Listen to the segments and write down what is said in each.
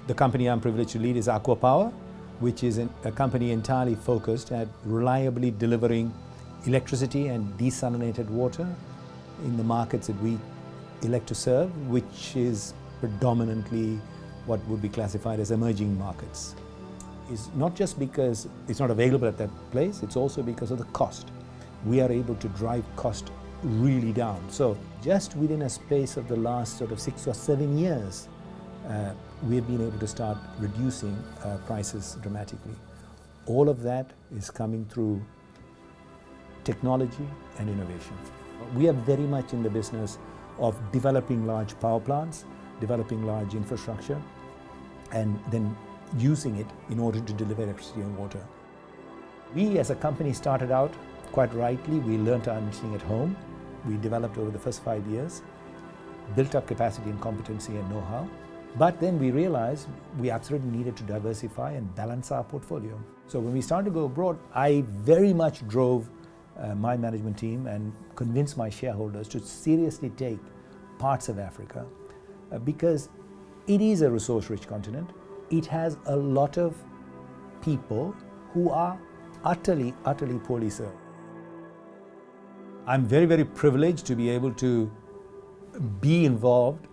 The company I'm privileged to lead is Aqua Power, which is a company entirely focused at reliably delivering electricity and desalinated water in the markets that we elect to serve, which is predominantly what would be classified as emerging markets. It's not just because it's not available at that place, it's also because of the cost. We are able to drive cost really down. So just within a space of the last sort of 6 or 7 years, we've been able to start reducing prices dramatically. All of that is coming through technology and innovation. We are very much in the business of developing large power plants, developing large infrastructure, and then using it in order to deliver electricity and water. We as a company started out quite rightly. We learned our engineering at home. We developed over the first 5 years, built up capacity and competency and know-how. But then we realized we absolutely needed to diversify and balance our portfolio. So when we started to go abroad, I very much drove my management team and convinced my shareholders to seriously take parts of Africa because it is a resource-rich continent. It has a lot of people who are utterly poorly served. I'm very, very privileged to be able to be involved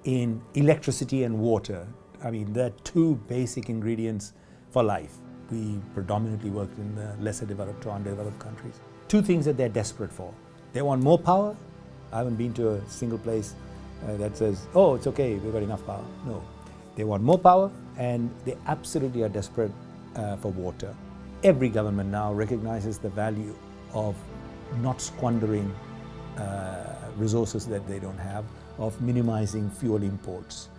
in electricity and water. I mean, they're two basic ingredients for life. We predominantly worked in the lesser developed or undeveloped countries. Two things that they're desperate for. They want more power. I haven't been to a single place that says, oh, it's okay, we've got enough power. No. They want more power, and they absolutely are desperate for water. Every government now recognizes the value of not squandering resources that they don't have, of minimizing fuel imports.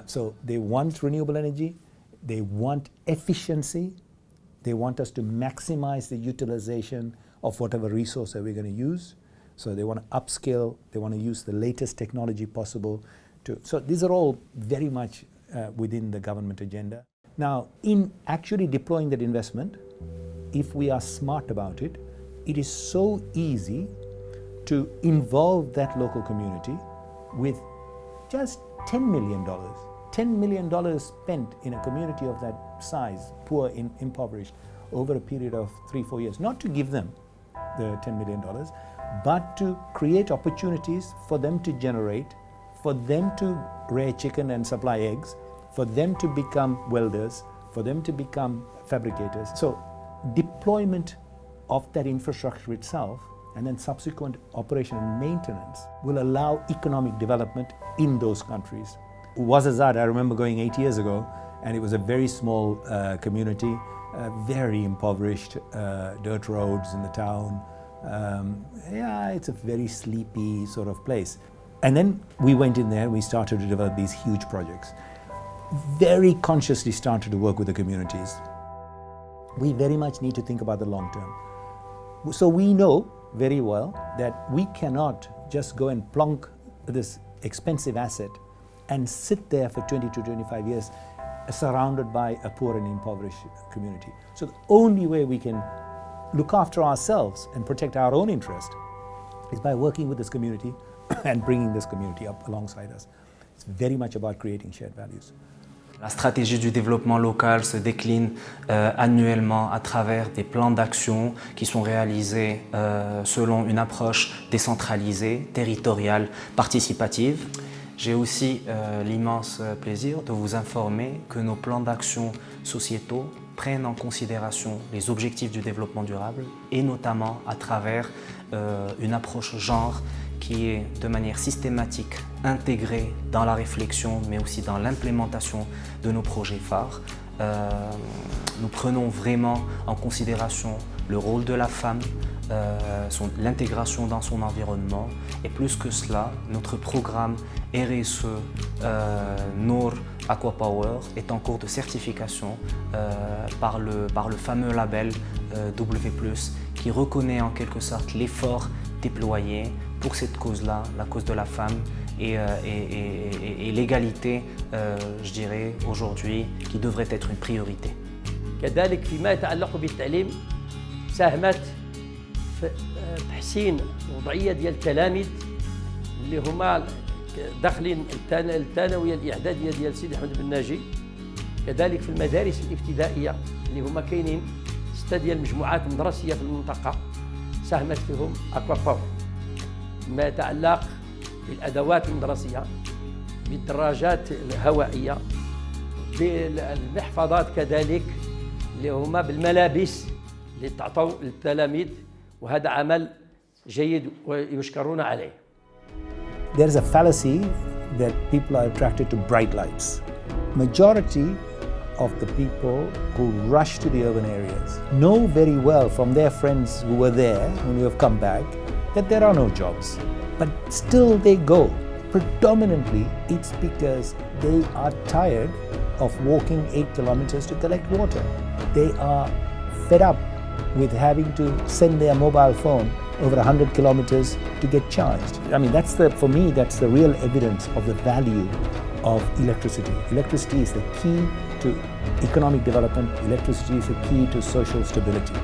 So they want renewable energy, they want efficiency, they want us to maximize the utilization of whatever resource that we're going to use. So they want to upscale, they want to use the latest technology possible. So these are all very much within the government agenda. Now, in actually deploying that investment, if we are smart about it, it is so easy to involve that local community with just $10 million. $10 million spent in a community of that size, poor, impoverished, over a period of 3-4 years. Not to give them the $10 million, but to create opportunities for them to generate, for them to rear chicken and supply eggs, for them to become welders, for them to become fabricators. So deployment of that infrastructure itself and then subsequent operation and maintenance will allow economic development in those countries. Ouazzazate, I remember going 8 years ago, and it was a very small community, very impoverished, dirt roads in the town. Yeah, it's a very sleepy sort of place. And then we went in there, we started to develop these huge projects. Very consciously started to work with the communities. We very much need to think about the long term. So we know very well that we cannot just go and plonk this expensive asset and sit there for 20 to 25 years surrounded by a poor and impoverished community. So the only way we can look after ourselves and protect our own interest is by working with this community and bringing this community up alongside us. It's very much about creating shared values. La stratégie du développement local se décline annuellement à travers des plans d'action qui sont réalisés selon une approche décentralisée, territoriale, participative. J'ai aussi l'immense plaisir de vous informer que nos plans d'action sociétaux prennent en considération les objectifs du développement durable et notamment à travers une approche genre qui est de manière systématique intégrée dans la réflexion mais aussi dans l'implémentation de nos projets phares. Nous prenons vraiment en considération le rôle de la femme, l'intégration dans son environnement et plus que cela, notre programme RSE Noor Aqua Power est en cours de certification par le fameux label W+, qui reconnaît en quelque sorte l'effort déployé pour cette cause-là, la cause de la femme et l'égalité, je dirais, aujourd'hui, qui devrait être une priorité. كذلك فيما يتعلق بالتعليم ساهمت في تحسين الوضعية ديال التلاميذ اللي هما داخلين الثانوية الإعدادية ديال سيدي أحمد بن ناجي كذلك في المدارس الابتدائية اللي هما كاينين 6 ديال المجموعات المدرسية في المنطقة ساهمت فيهم أكوا باور، ما يتعلق بالأدوات المدرسية، بالدراجات الهوائية، بالمحفظات كذلك اللي هما بالملابس اللي تعطوا للتلاميذ، وهذا عمل جيد ويشكرون عليه. There's a fallacy that people are attracted to bright lights. Majority of the people who rush to the urban areas know very well from their friends who were there when you have come back that there are no jobs. But still they go. Predominantly it's because they are tired of walking 8 kilometers to collect water. They are fed up with having to send their mobile phone over 100 kilometers to get charged. I mean, for me, that's the real evidence of the value of electricity. Electricity is the key to economic development. Electricity is the key to social stability.